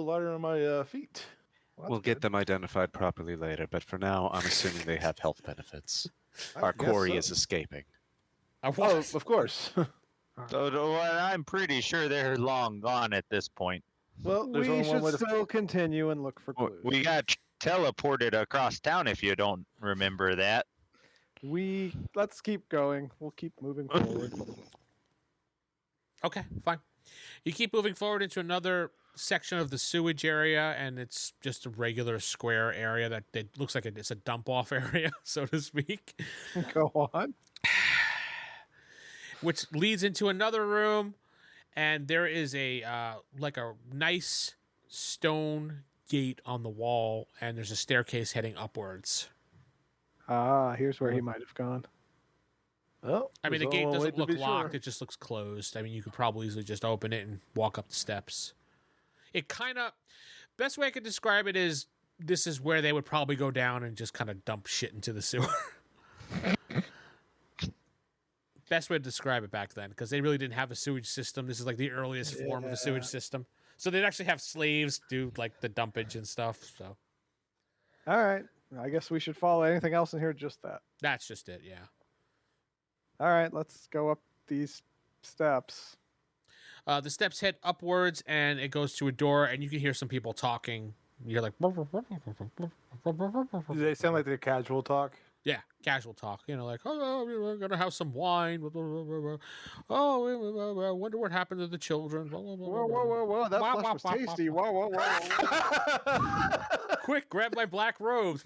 lighter on my feet. Well, We'll that's get good. them identified properly later, but for now, I'm assuming they have health benefits. I Our guess quarry so. is escaping. I Oh, was. of course. So I'm pretty sure they're long gone at this point. Well, there's We only one should way to. still continue and look for clues. We got teleported across town, if you don't remember that. Let's keep going. We'll keep moving forward. Okay, fine. You keep moving forward into another section of the sewage area, and it's just a regular square area that looks like it's a dump off area, so to speak, Go on. which leads into another room, and there is a like a nice stone gate on the wall, and there's a staircase heading upwards. Here's where he might have gone. Well, I mean, the there's gate only one way doesn't to look be locked; sure. it just looks closed. I mean, you could probably easily just open it and walk up the steps. It kind of, best way I could describe it is this is where they would probably go down and just kind of dump shit into the sewer. Best way to describe it back then, because they really didn't have a sewage system. This is like the earliest form of a sewage system. So they'd actually have slaves do like the dumpage and stuff. So All right. I guess we should follow anything else in here, just that. that's just it, yeah. All right, let's go up these steps. The steps head upwards, and it goes to a door, and you can hear some people talking. You're like, Do they sound like they're casual talk? yeah, casual talk. You know, like, oh, we're gonna have some wine. Oh, I wonder what happened to the children. Whoa! That flesh was tasty. Whoa! Quick, grab my black robes.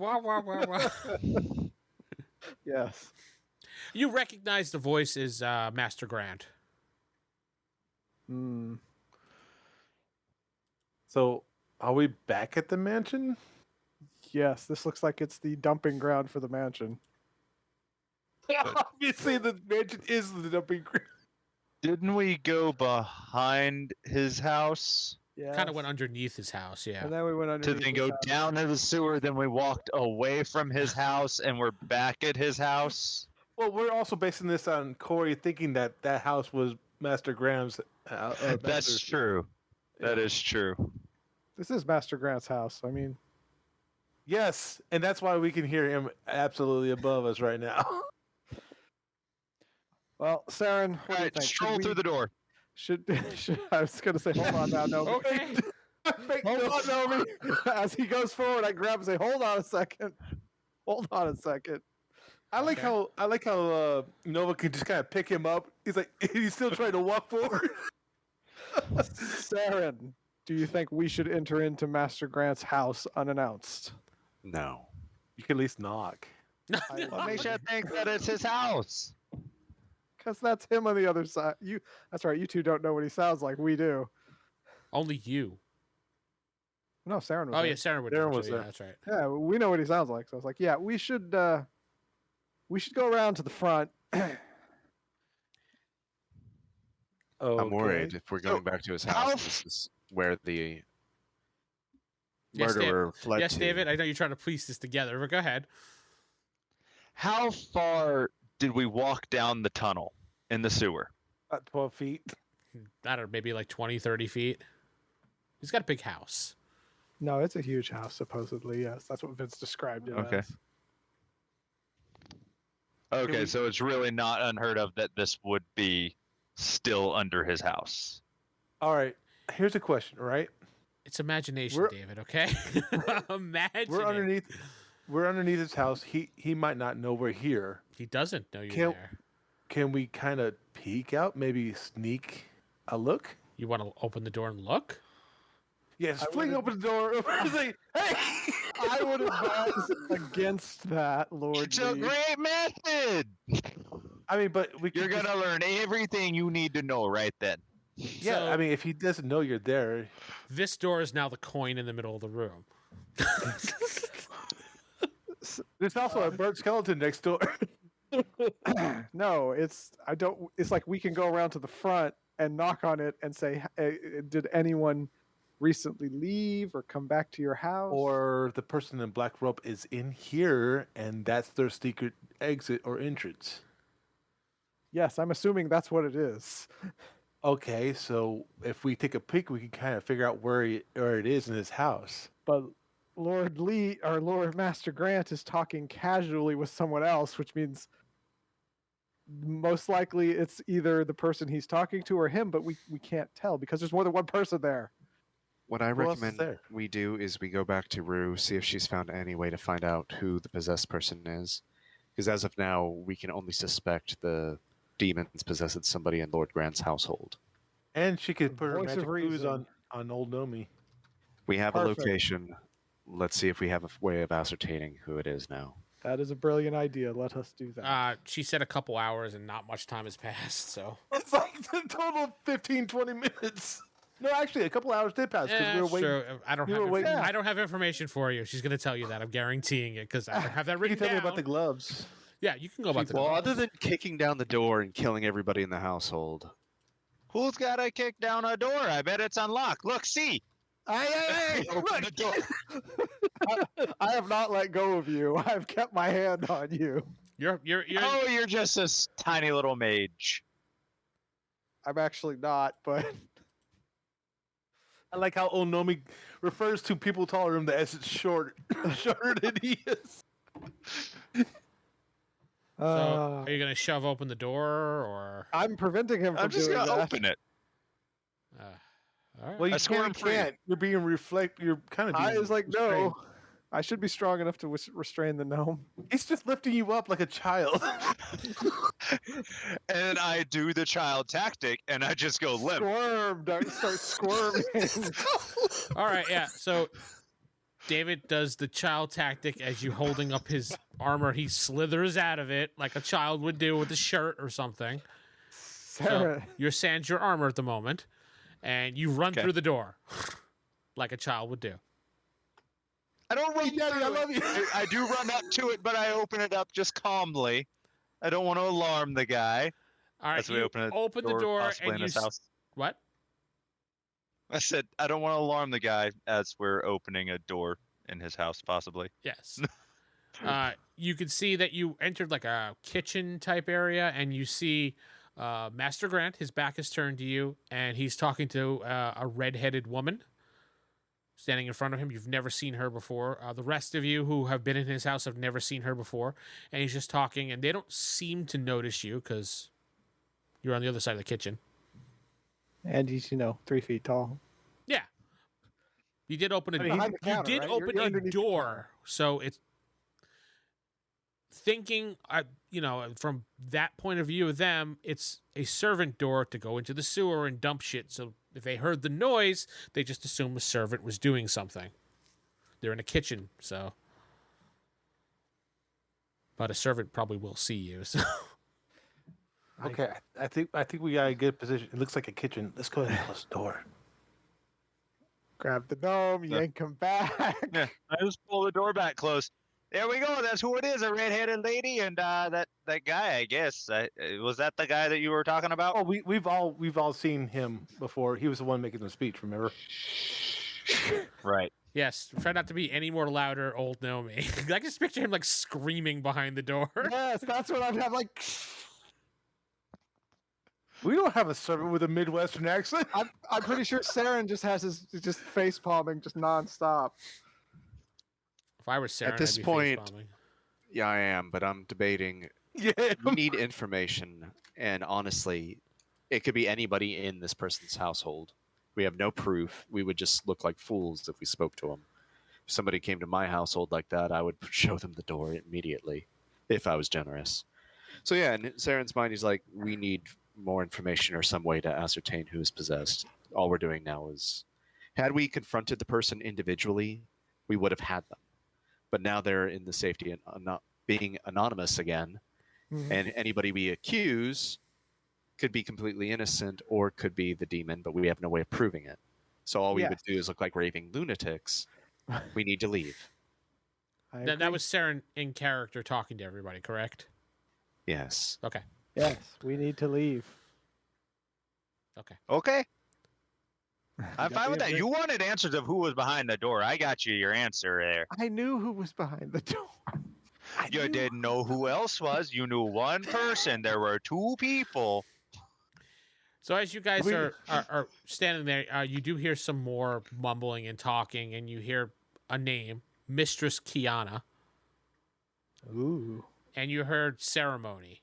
Yes. You recognize the voice is Master Grant. Hmm. So, are we back at the mansion? Yes, this looks like it's the dumping ground for the mansion. Obviously, the mansion is the dumping ground. Didn't we go behind his house Yeah. Kind of went underneath his house, yeah. And then we went to underneath. then his go house. down to the sewer? Then we walked away from his house and we're back at his house. Well, we're also basing this on Corey thinking that that house was Master Graham's. That's true. That is true. This is Master Grant's house. I mean, Yes, and that's why we can hear him absolutely above us right now. well, Seran, what All do you right, think? stroll through the door. Should I was going to say, hold on now, no. Okay. Hold on, Gnomey. As he goes forward, I grab and say, "Hold on a second. Hold on a second." I like how Nova could just kind of pick him up. He's like he's still trying to walk forward. Seran, do you think we should enter into Master Grant's house unannounced? No. You can at least knock. What makes you think that it's his house? Because that's him on the other side. That's right. You two don't know what he sounds like. We do. Only you. No, Seran was Oh, there. yeah, Sarah would Darren know was too, yeah, there. that's right. Yeah, we know what he sounds like. So I was like, yeah, we should go around to the front. I'm worried Okay. if we're going back to his how house. f- This is where the Yes, murderer fled Yes, to. David, I know you're trying to piece this together, but go ahead. How far did we walk down the tunnel in the sewer? About 12 feet. I don't know, maybe like 20, 30 feet. He's got a big house. No, it's a huge house, supposedly. Yes, that's what Vince described it Okay. as. Okay, so it's really not unheard of that this would be still under his house. All right. Here's a question, right? It's imagination, We're- David, okay? Imagine We're it. underneath. We're underneath his house. He might not know we're here. He doesn't know you're Can't- there. Can we kind of peek out? Maybe sneak a look? You want to open the door and look? Yes. I Fling would've- open the door. It's like, hey! I would advise against that, Lord. It's a Lee. great method. I mean, but we You're could gonna learn everything you need to know right then. Yeah, So- I mean, if he doesn't know you're there, This door is now the coin in the middle of the room. there's also a burnt skeleton next door. No, it's like we can go around to the front and knock on it and say, hey, did anyone recently leave or come back to your house? Or the person in black robe is in here, and that's their secret exit or entrance. Yes, I'm assuming that's what it is. Okay, so if we take a peek, we can kind of figure out where it is in his house. But Lord Lee or Lord Master Grant is talking casually with someone else, which means most likely it's either the person he's talking to or him, but we can't tell because there's more than one person there. What I Who else is recommend there? we do is we go back to Rue, see if she's found any way to find out who the possessed person is. Because as of now, we can only suspect the demons possessed somebody in Lord Grant's household. And she could The put her voice of magic clues reason. on old Gnomey. We have Perfect. a location. Let's see if we have a way of ascertaining who it is now. That is a brilliant idea. Let us do that. She said a couple hours and not much time has passed, so. It's like a total of 15, 20 minutes. No, actually, a couple hours did pass because we were waiting. True. I don't we have were waiting. I don't have information for you. She's going to tell you that. I'm guaranteeing it because I don't have that You written can tell me down. about the gloves. Yeah, you can go about the Well, gloves. other than kicking down the door and killing everybody in the household, Who's got to kick down a door? I bet it's unlocked. Look, see. Hey, Open the door. I have not let go of you. I've kept my hand on you. You're Oh, you're just a tiny little mage. I'm actually not, but I like how old Gnome refers to people taller than him as it's shorter than he is. so are you going to shove open the door or I'm preventing him from I'm just doing gonna that. open it. all right. Well, you I squirm free. can't. You're being You're kind of. I being was like, restrained. no. I should be strong enough to restrain the gnome. He's just lifting you up like a child. And I do the child tactic, and I just go limp. Squirm, don't start squirming. All right, yeah. So David does the child tactic as you holding up his armor. He slithers out of it like a child would do with a shirt or something. So Sarah, you're sans your armor at the moment, and you run Okay. through the door like a child would do. I don't run Daddy, through I love it. you. I do run up to it, but I open it up just calmly. I don't want to alarm the guy. All right, As we you open the door possibly and in you his house. what? I said I don't want to alarm the guy as we're opening a door in his house, possibly. Yes. You can see that you entered like a kitchen type area, and you see Master Grant. His back is turned to you, and he's talking to a red-headed woman standing in front of him. You've never seen her before. The rest of you who have been in his house have never seen her before, and he's just talking, and they don't seem to notice you because you're on the other side of the kitchen. and he's 3 feet tall. Yeah. You did open a Behind the counter, you did right? open You're a underneath the door, counter. so it's thinking. From that point of view of them, it's a servant door to go into the sewer and dump shit. So if they heard the noise, they just assumed a servant was doing something. They're in a kitchen, so. But a servant probably will see you. So Okay, I think we got a good position. It looks like a kitchen. Let's go ahead and close the door. Grab the gnome, yank him back. Yeah, I just pull the door back close. There we go. That's who it is, a red-headed lady, and that guy. I guess was that the guy that you were talking about? Oh, we've all seen him before. He was the one making the speech. Remember? Right. yes, try not to be any more louder, old Gnomey. I can just picture him like screaming behind the door. Yes, that's what I'm like. We don't have a servant with a Midwestern accent. I'm pretty sure Seran just has his just face palming just nonstop. If I were Seran, this I'd be point- face-bombing. yeah, I am, but I'm debating. Yeah. We need information, and honestly, it could be anybody in this person's household. We have no proof. We would just look like fools if we spoke to them. If somebody came to my household like that, I would show them the door immediately, if I was generous. So yeah, in Saren's mind, he's like, we need more information or some way to ascertain who is possessed. All we're doing now is, had we confronted the person individually, we would have had them. But now they're in the safety and not being anonymous again, and anybody we accuse could be completely innocent or could be the demon, but we have no way of proving it. So all we would do is look like raving lunatics. We need to leave. That was Seran in character talking to everybody, correct? Yes. Okay. Yes, we need to leave. Okay. I'm Got fine the with that. answer? You wanted answers of who was behind the door. I got you your answer there. I knew who was behind the door. You didn't know who else was. You knew one person. There were two people. So as you guys are standing there, you do hear some more mumbling and talking, and you hear a name, Mistress Kiana, Ooh. and you heard Ceremony.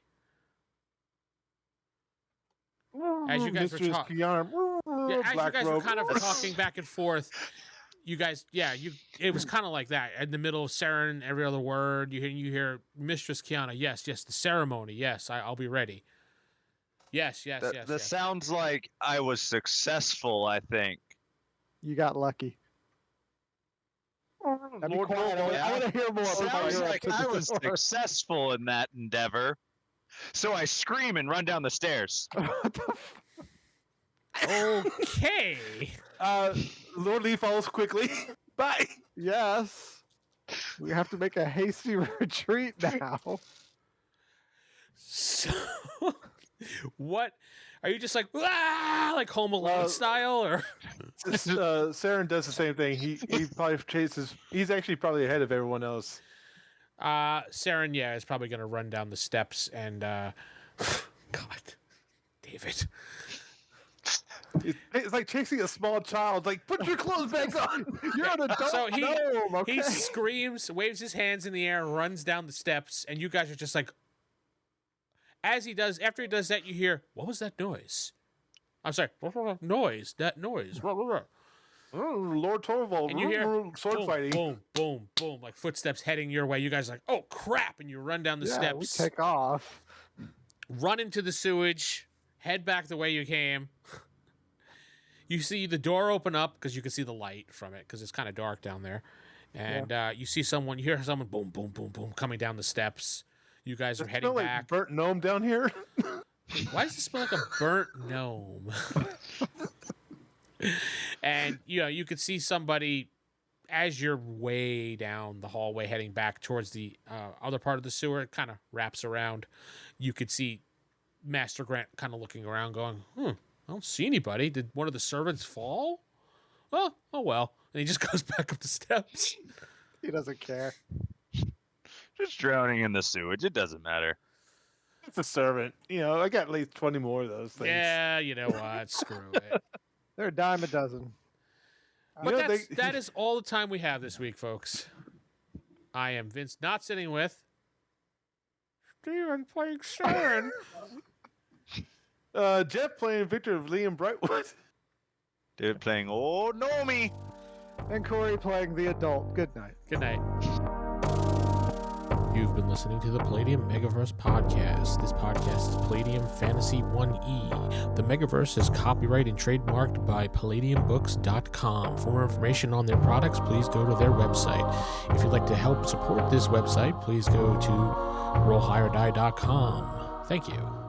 As you guys were Mistress talking, Kiana, as you black guys were robe. kind of talking back and forth, you guys, it was kind of like that. In the middle of Seran, every other word, you hear Mistress Kiana, yes, the ceremony, yes, I'll be ready. Yes. That sounds like I was successful, I think. You got lucky. Now be Lord quiet. Torvald. I want to hear more. before Sounds you're up like to the I was door. successful in that endeavor. So I scream and run down the stairs. What the f- Okay. Lord Lee follows quickly. Bye. Yes. We have to make a hasty retreat now. So, what? Are you just like, like Home Alone style? Or Seran does the same thing. He probably chases. He's actually probably ahead of everyone else. Seran, is probably going to run down the steps and, God, David. It's like chasing a small child. Like, put your clothes back on. You're an adult So gnome, okay? he screams, waves his hands in the air, runs down the steps, and you guys are just like, after he does that, you hear, what was that noise? I'm sorry, that noise. Lord Torvald, And you hear sword boom, fighting. boom, boom, boom, like footsteps heading your way. You guys are like, oh crap, and you run down the steps, we take off. run into the sewage, head back the way you came. You see the door open up because you can see the light from it because it's kind of dark down there, and you hear someone boom, boom, boom, boom coming down the steps. You guys are heading smell back. like burnt gnome down here. Why does it smell like a burnt gnome? And you could see somebody as you're way down the hallway heading back towards the other part of the sewer. It kind of wraps around. You could see Master Grant kind of looking around going, I don't see anybody. Did one of the servants fall? Oh well. And he just goes back up the steps. He doesn't care. Just drowning in the sewage. It doesn't matter. It's a servant. I got at least 20 more of those things. Yeah, you know what? Screw it. They're a dime a dozen. But that is all the time we have this week, folks. I am Vince, not sitting with Steven playing Seran. Geoff playing Victor of Liam Brightwood. They're playing Gnomey. And Corey playing the adult. Good night. Good night. You've been listening to the Palladium Megaverse podcast. This podcast is Palladium Fantasy 1E. The Megaverse is copyright and trademarked by PalladiumBooks.com. For more information on their products, please go to their website. If you'd like to help support this website, please go to RollHigherDie.com. Thank you.